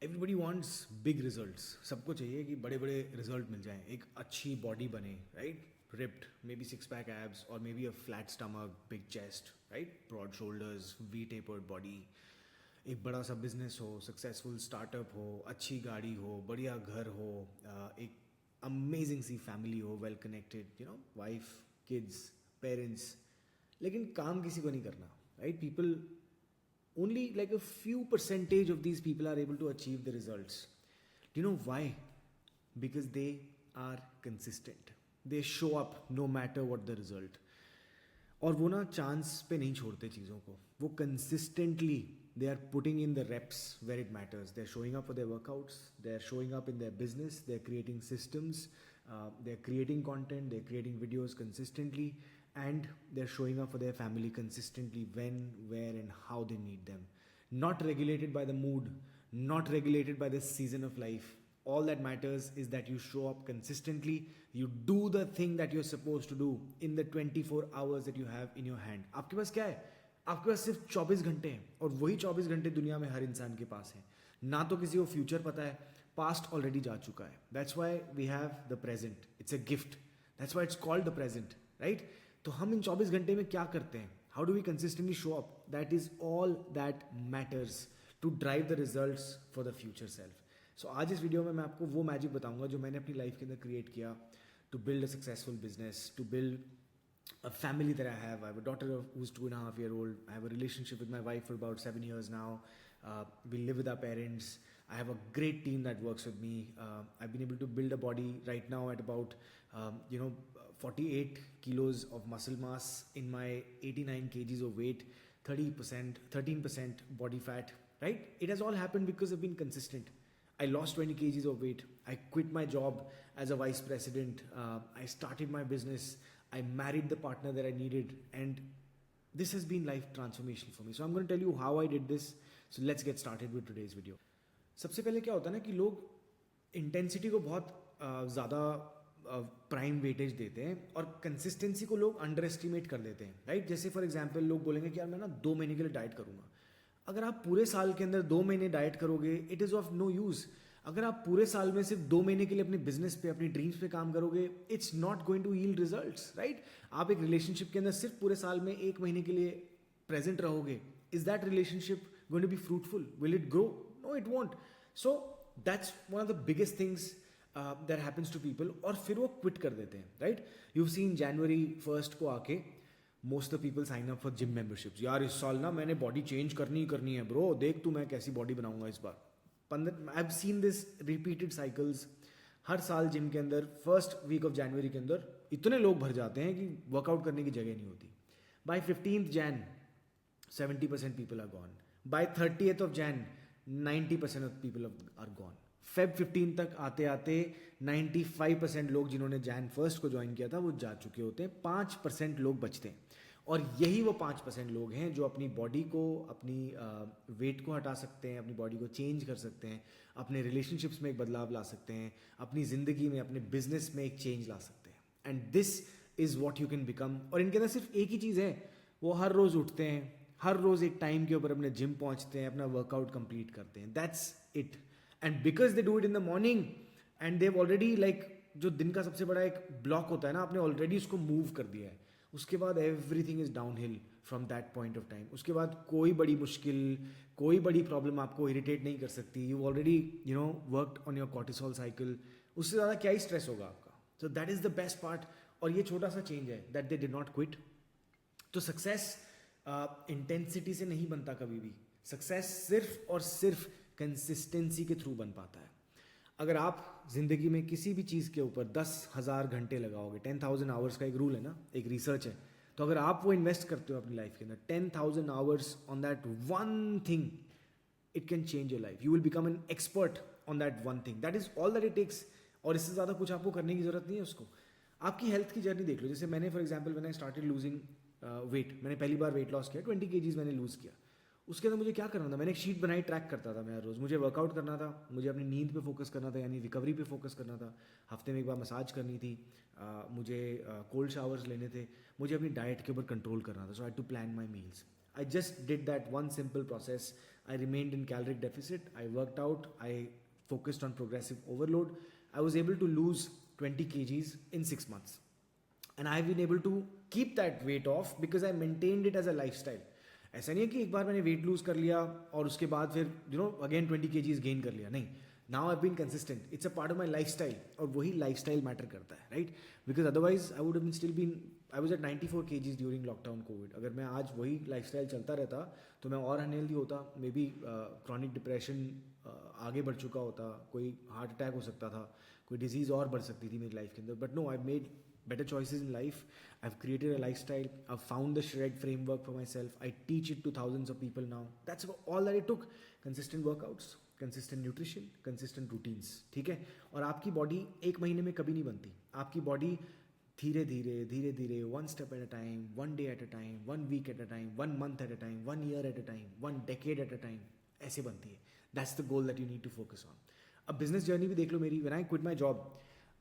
Everybody wants big results. सबको चाहिए कि बड़े बड़े रिजल्ट मिल जाएं, एक अच्छी बॉडी बने, right? Ripped, may be six pack abs और may be a flat stomach, big chest, right? Broad shoulders, V tapered body. एक बड़ा सा बिजनेस हो, सक्सेसफुल स्टार्टअप हो, अच्छी गाड़ी हो, बढ़िया घर हो, एक अमेजिंग सी फैमिली हो, well connected, wife, kids, parents. लेकिन काम किसी को नहीं करना, right? People, only like a few percentage of these people are able to achieve the results. Do you know why? Because they are consistent. They show up no matter what the result. और वो ना chance पे नहीं छोड़ते चीज़ों को. वो consistently they are putting in the reps where it matters. They are showing up for their workouts, they are showing up in their business, they are creating systems, they are creating content, they are creating videos consistently, and they're showing up for their family consistently when, where, and how they need them. Not regulated by the mood, not regulated by the season of life. All that matters is that you show up consistently, you do the thing that you're supposed to do in the 24 hours that you have in your hand. आपके पास क्या है? आपके पास सिर्फ 24 घंटे हैं, और वही 24 घंटे दुनिया में हर इंसान के पास है. ना तो किसी को फ्यूचर पता है, पास्ट ऑलरेडी जा चुका है. That's why we have the present. It's a gift. That's why it's called the present, right? तो हम इन 24 घंटे में क्या करते हैं? How do we consistently show up? That is all that matters to drive the results for the future self. So आज इस वीडियो में मैं आपको वो मैजिक बताऊंगा जो मैंने अपनी लाइफ के अंदर क्रिएट किया to build a successful business, to build a family that I have. I have a daughter who's 2.5 years old. I have a relationship with my wife for about 7 years now. We live with our parents. I have a great team that works with me. I've been able to build a body right now at about 48 kilos of muscle mass in my 89 kgs of weight, 13% body fat, right? It has all happened because I've been consistent. I lost 20 kgs of weight. I quit my job as a vice president. I started my business. I married the partner that I needed, and this has been life transformation for me. So I'm going to tell you how I did this. So let's get started with today's video. सबसे पहले क्या होता है ना कि लोग intensity को बहुत ज़्यादा प्राइम वेटेज देते हैं और कंसिस्टेंसी को लोग अंडर एस्टिमेट कर देते हैं, राइट? जैसे फॉर एग्जांपल लोग बोलेंगे कि यार मैं ना 2 महीने के लिए डाइट करूंगा. अगर आप पूरे साल के अंदर 2 महीने डाइट करोगे, it is of no use. अगर आप पूरे साल में सिर्फ 2 महीने के लिए अपने बिजनेस पे, अपनी ड्रीम्स पे काम करोगे, it's not going to yield results, right? आप एक रिलेशनशिप के अंदर सिर्फ पूरे साल में 1 महीने के लिए प्रेजेंट रहोगे, is that relationship going to be fruitful? Will it grow? No, it won't. So that's one of the biggest things that happens to people. और फिर वो क्विट कर देते हैं, right? You seen January 1st को आके most of people sign up for gym memberships. यार इस साल ना मैंने बॉडी चेंज करनी ही करनी है ब्रो, देख तू मैं कैसी बॉडी बनाऊंगा इस बार. 15 I have seen this repeated cycles. हर साल जिम के अंदर फर्स्ट वीक ऑफ जनवरी के अंदर इतने लोग भर जाते हैं कि वर्कआउट करने की जगह नहीं होती. By 15th Jan 70% people are gone. By 30th of Jan 90% of people are gone. Feb 15 तक आते आते 95% लोग जिन्होंने Jan 1st को ज्वाइन किया था वो जा चुके होते हैं. 5% लोग बचते हैं, और यही वो 5% लोग हैं जो अपनी बॉडी को, अपनी वेट को हटा सकते हैं, अपनी बॉडी को चेंज कर सकते हैं, अपने रिलेशनशिप्स में एक बदलाव ला सकते हैं, अपनी ज़िंदगी में, अपने बिजनेस में एक चेंज ला सकते हैं. And this is what you can become. और इनके अंदर सिर्फ एक ही चीज़ है, वो हर रोज़ उठते हैं, हर रोज़ एक टाइम के ऊपर अपने जिम पहुँचते हैं, अपना वर्कआउट कंप्लीट करते हैं. That's it. And because they do it in the morning and they've already, like जो दिन का सबसे बड़ा एक ब्लॉक होता है ना, आपने ऑलरेडी उसको मूव कर दिया है. उसके बाद everything is down hill from that point of time. उसके बाद कोई बड़ी मुश्किल, कोई बड़ी प्रॉब्लम आपको इरिटेट नहीं कर सकती. You already worked on your cortisol cycle. उससे ज़्यादा क्या ही स्ट्रेस होगा आपका. So that is the best part. और ये छोटा सा चेंज है that they did not quit. तो सक्सेस इंटेंसिटी से नहीं बनता कभी भी. सक्सेस सिर्फ और सिर्फ कंसिस्टेंसी के थ्रू बन पाता है. अगर आप जिंदगी में किसी भी चीज़ के ऊपर 10,000 घंटे लगाओगे, 10,000 आवर्स का एक रूल है ना, एक रिसर्च है, तो अगर आप वो इन्वेस्ट करते हो अपनी लाइफ के अंदर 10,000 hours on that one thing, it can change your life. You will become an expert on that one thing. That is all that it takes. और इससे ज़्यादा कुछ आपको करने की जरूरत नहीं है. उसको आपकी हेल्थ की जर्नी देख लो. जैसे मैंने फॉर एग्जाम्पल मैंने स्टार्टेड लूजिंग वेट, मैंने पहली बार वेट लॉस किया, 20 kgs मैंने लूज किया. उसके अंदर मुझे क्या करना था, मैंने एक शीट बनाई, ट्रैक करता था मैं हर रोज़. मुझे वर्कआउट करना था, मुझे अपनी नींद पे फोकस करना था, यानी रिकवरी पे फोकस करना था, हफ्ते में एक बार मसाज करनी थी, मुझे कोल्ड शावर्स लेने थे, मुझे अपनी डाइट के ऊपर कंट्रोल करना था. So I to plan my meals. I just did that one simple process. I remained in caloric deficit. I worked out. I focused on progressive overload. I was able to lose 20 kgs in 6 months. And I've been able to keep that weight off because I maintained it as a lifestyle. ऐसा नहीं है कि एक बार मैंने weight lose कर लिया और उसके बाद फिर अगेन 20 kgs गेन कर लिया, नहीं. Now I been consistent. It's a part of my lifestyle, और वही लाइफ स्टाइल मैटर करता है, right? Because otherwise I would still been, I was at 94 kgs during lockdown covid. अगर मैं आज वही लाइफ स्टाइल चलता रहता तो मैं और अनहेल्दी होता, मे बी क्रॉनिक डिप्रेशन आगे बढ़ चुका होता, कोई हार्ट अटैक हो सकता था, कोई डिजीज़ और बढ़ सकती थी मेरी लाइफ के अंदर. But no, I made better choices in life. I've created a lifestyle. I've found the shred framework for myself. I teach it to thousands of people now. That's all that it took. Consistent workouts, consistent nutrition, consistent routines. ठीक है? और आपकी body एक महीने में कभी नहीं बनती. आपकी बॉडी धीरे धीरे one step at a time, one day at a time, 1 week at a time, 1 month at a time, 1 year at a time, 1 decade at a time, ऐसे बनती है. That's the goal that you need to focus on. अब business journey भी देख लो मेरी. When I quit my job,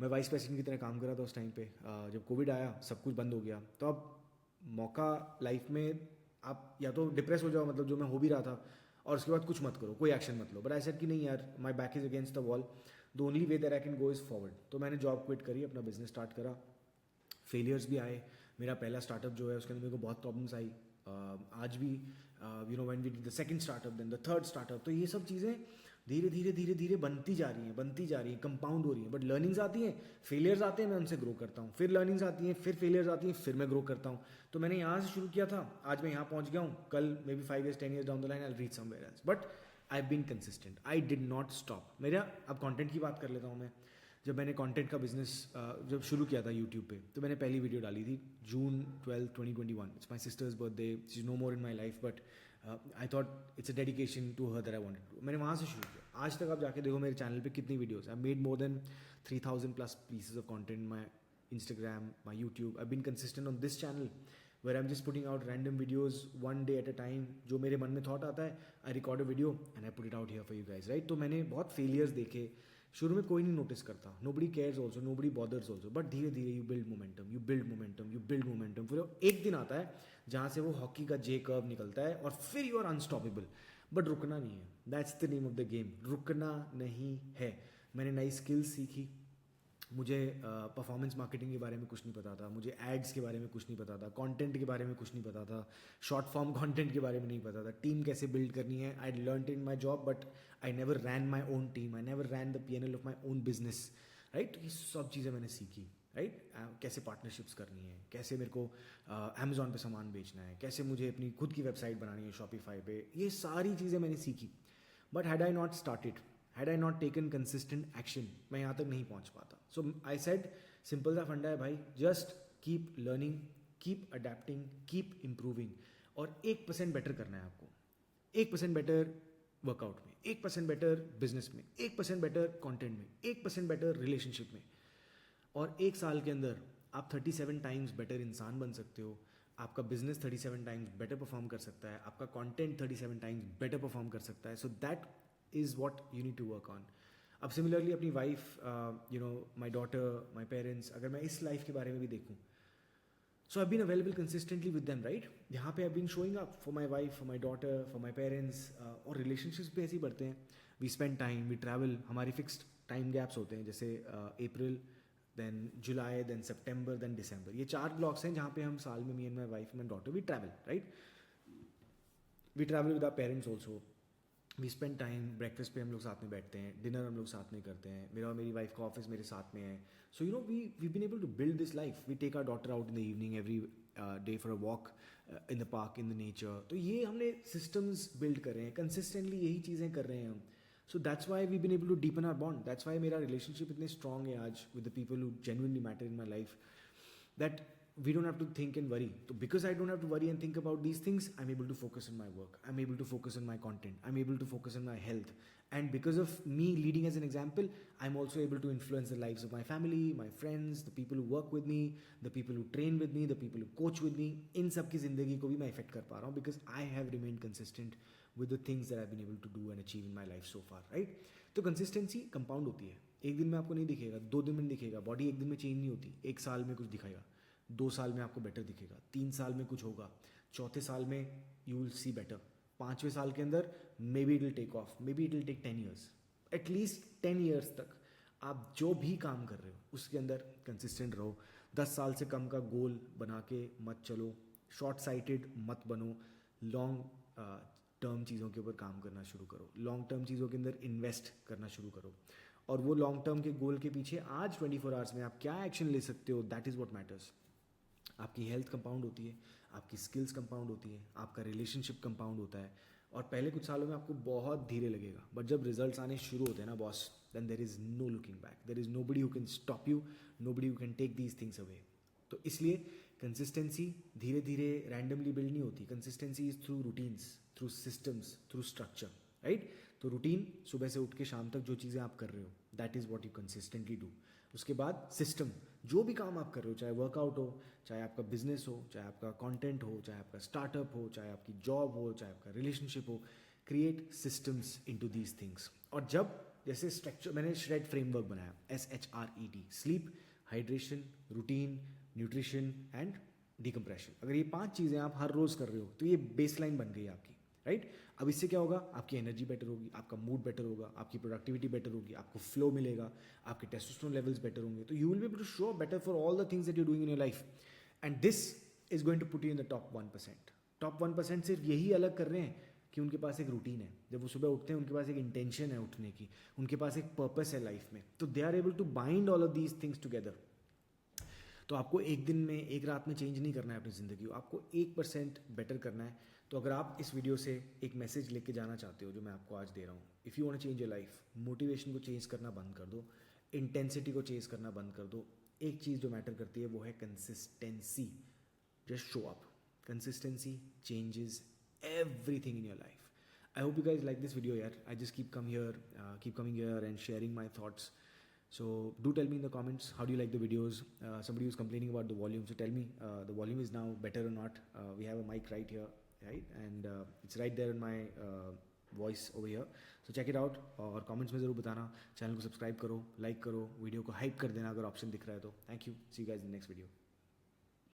मैं vice president की तरह काम कर रहा था उस टाइम पे. जब कोविड आया, सब कुछ बंद हो गया. तो अब मौका लाइफ में, आप या तो डिप्रेस हो जाओ, मतलब जो मैं हो भी रहा था, और उसके बाद कुछ मत करो, कोई एक्शन मत लो. बट आई सेड कि नहीं यार, my back is against the wall, the only way that I can go is forward. तो मैंने जॉब क्विट करी, अपना बिजनेस स्टार्ट करा. फेलियर्स भी आए. मेरा पहला स्टार्टअप जो है उसके अंदर मेरे को बहुत प्रॉब्लम्स आई. आज भी when we did the second startup, then the third startup. तो ये सब चीज़ें धीरे धीरे बनती जा रही हैं, कंपाउंड हो रही हैं. बट लर्निंग्स आती हैं, फेलियर्स आते हैं, मैं उनसे ग्रो करता हूँ. फिर लर्निंग्स आती हैं, फिर फेलियर्स आती हैं, फिर मैं ग्रो करता हूँ. तो मैंने यहाँ से शुरू किया था, आज मैं यहाँ पहुँच गया हूँ. कल maybe 5 years 10 years down the line I will reach somewhere else. But I have been consistent. I did not stop. मेरा अब कंटेंट की बात कर लेता हूँ मैं. जब मैंने कंटेंट का बिजनेस जब शुरू किया था यूट्यूब पे, तो मैंने पहली वीडियो डाली थी June 12, 2021. It's my sister's birthday. She is no more in my life, but I thought it's a dedication to her that I wanted to. मैंने वहाँ से शुरू किया. आज तक आप जाके देखो मेरे चैनल पे कितनी videos. I made more than 3,000+ pieces of content. My Instagram, my YouTube. I've been consistent on this channel where I'm just putting out random videos one day at a time. जो मेरे मन में thought आता है, I record a video and I put it out here for you guys, right? तो मैंने बहुत failures देखे. शुरू में कोई नहीं नोटिस करता, nobody cares also, nobody bothers also, but धीरे धीरे you build momentum. फिर एक दिन आता है जहाँ से वो हॉकी का J कर्व निकलता है और फिर you are unstoppable. बट रुकना नहीं है. That's the name of the game. रुकना नहीं है. मैंने नई स्किल्स सीखी. मुझे परफॉर्मेंस मार्केटिंग के बारे में कुछ नहीं पता था. मुझे एड्स के बारे में कुछ नहीं पता था. कंटेंट के बारे में कुछ नहीं पता था. शॉर्ट फॉर्म कंटेंट के बारे में नहीं पता था. टीम कैसे बिल्ड करनी है, I learned in my job, but I never ran my own team. I never ran the P&L of my own business, right? ये सब चीज़ें मैंने सीखी, राइट? कैसे पार्टनरशिप्स करनी है, कैसे मेरे को अमेजोन पे सामान बेचना है, कैसे मुझे अपनी खुद की वेबसाइट बनानी है शॉपिफाई पे. ये सारी चीज़ें मैंने सीखी. But had I not started, had I not taken consistent action, मैं यहाँ तक नहीं पहुँच पाता. So I said, सिंपल सा फंडा है भाई, just keep learning, keep adapting, keep improving. और 1% बेटर करना है आपको. 1% बेटर वर्कआउट में, 1% बेटर बिजनेस में, 1% बेटर कंटेंट में, 1% बेटर रिलेशनशिप में. और 1 साल के अंदर आप 37 टाइम्स बेटर इंसान बन सकते हो. आपका बिजनेस 37 टाइम्स बेटर परफॉर्म कर सकता है. आपका कंटेंट 37 टाइम्स बेटर परफॉर्म कर सकता है. So that is what you need to work on. अब सिमिलरली अपनी wife, my daughter, my parents, अगर मैं इस लाइफ के बारे में भी देखूँ, so I been available consistently with them, right? यहाँ पे I been showing up for my wife, for my daughter, for my parents. और रिलेशनशिप्स भी ऐसे ही बढ़ते हैं. We spend time, we travel. हमारे फिक्स्ड टाइम गैप्स होते हैं, जैसे अप्रैल, देन जुलाई, देन सितंबर, देन दिसंबर. ये 4 ब्लॉक्स हैं जहाँ पे हम साल में, me and my wife, my daughter, we travel, right? We travel with our parents also. We spend time. Breakfast पे हम लोग साथ में बैठते हैं, डिनर हम लोग साथ में करते हैं. मेरा और मेरी वाइफ का ऑफिस मेरे साथ में है. So we been able to build this life. We take our daughter out in the evening every day for a walk in the park, in the nature. तो ये हमने सिस्टम्स बिल्ड कर रहे हैं, कंसिस्टेंटली यही चीज़ें कर रहे हैं हम. So that's why we been able to deepen our bond. That's why मेरा रिलेशनशिप इतने स्ट्रॉन्ग है आज with the people who genuinely matter in my life, that we don't have to think and worry. So because I don't have to worry and think about these things, I'm able to focus on my work. I'm able to focus on my content. I'm able to focus on my health. And because of me leading as an example, I'm also able to influence the lives of my family, my friends, the people who work with me, the people who train with me, the people who coach with me. इन सब की ज़िंदगी को भी मैं effect कर पा रहा हूँ because I have remained consistent with the things that I've been able to do and achieve in my life so far, right? तो consistency compound होती है. एक दिन में आपको नहीं दिखेगा, 2 दिन में दिखेगा. बॉडी एक दिन में चेंज नहीं होती. 1 साल में कुछ दिखाएगा, 2 साल में आपको बेटर दिखेगा, 3 साल में कुछ होगा, चौथे साल में यू विल सी बेटर, 5वें साल के अंदर maybe it will take off, maybe it will take 10 years, at least 10 years तक आप जो भी काम कर रहे हो उसके अंदर कंसिस्टेंट रहो. 10 साल से कम का गोल बना के मत चलो, शॉर्ट साइटेड मत बनो, लॉन्ग टर्म चीज़ों के ऊपर काम करना शुरू करो, लॉन्ग टर्म चीज़ों के अंदर इन्वेस्ट करना शुरू करो. और वो लॉन्ग टर्म के गोल के पीछे आज 24 आवर्स में आप क्या एक्शन ले सकते हो, दैट इज़ व्हाट मैटर्स. आपकी हेल्थ कंपाउंड होती है, आपकी स्किल्स कंपाउंड होती है, आपका रिलेशनशिप कंपाउंड होता है. और पहले कुछ सालों में आपको बहुत धीरे लगेगा, बट जब रिजल्ट्स आने शुरू होते हैं ना boss, then there is no looking back, there is nobody who can stop you, nobody who can take these things away. तो इसलिए कंसिस्टेंसी धीरे धीरे रैंडमली बिल्ड नहीं होती. Consistency is through routines, through systems, through structure, right. तो routine, सुबह से उठ के शाम तक जो चीज़ें आप कर रहे हो, that is what you consistently do. उसके बाद सिस्टम, जो भी काम आप कर रहे हो, चाहे वर्कआउट हो, चाहे आपका बिजनेस हो, चाहे आपका कंटेंट हो, चाहे आपका स्टार्टअप हो, चाहे आपकी जॉब हो, चाहे आपका रिलेशनशिप हो, create systems into these things. और जब जैसे स्ट्रक्चर, मैंने श्रेड फ्रेमवर्क बनाया, SHRED, sleep, hydration, routine, nutrition and decompression. अगर ये 5 चीज़ें आप हर रोज़ कर रहे हो तो ये बेसलाइन बन गई है आपकी, राइट. अब इससे क्या होगा, आपकी एनर्जी बेटर होगी, आपका मूड बेटर होगा, आपकी प्रोडक्टिविटी बेटर होगी, आपको फ्लो मिलेगा, आपके टेस्टोस्टेरोन लेवल्स बेटर होंगे. तो you will be able to show better for all the things that you doing in your life. And this is going to put you in the top 1%. Top 1% सिर्फ यही अलग कर रहे हैं कि उनके पास एक रूटीन है. जब वो सुबह उठते हैं उनके पास एक इंटेंशन है उठने की, उनके पास एक पर्पस है लाइफ में. तो they are able to bind all of these things together. तो आपको एक दिन में, एक रात में चेंज नहीं करना है अपनी ज़िंदगी को, आपको 1% बेटर करना है. तो अगर आप इस वीडियो से एक मैसेज लेके जाना चाहते हो जो मैं आपको आज दे रहा हूँ, if you want to change your life, motivation को चेंज करना बंद कर दो, इंटेंसिटी को चेंज करना बंद कर दो. एक चीज़ जो मैटर करती है वो है consistency. Just show up. Consistency changes everything in your life. I hope you guys like this video. Yeah, I just keep coming here and sharing my thoughts. So do tell me in the comments, how do you like the videos? Somebody was complaining about the volume, so tell me the volume is now better or not. We have a mic right here, right, and it's right there in my voice over here. So check it out और comments में ज़रूर बताना. Channel को subscribe करो, like करो, video को hype कर देना अगर ऑप्शन दिख रहा है तो. Thank you, see you guys in next video.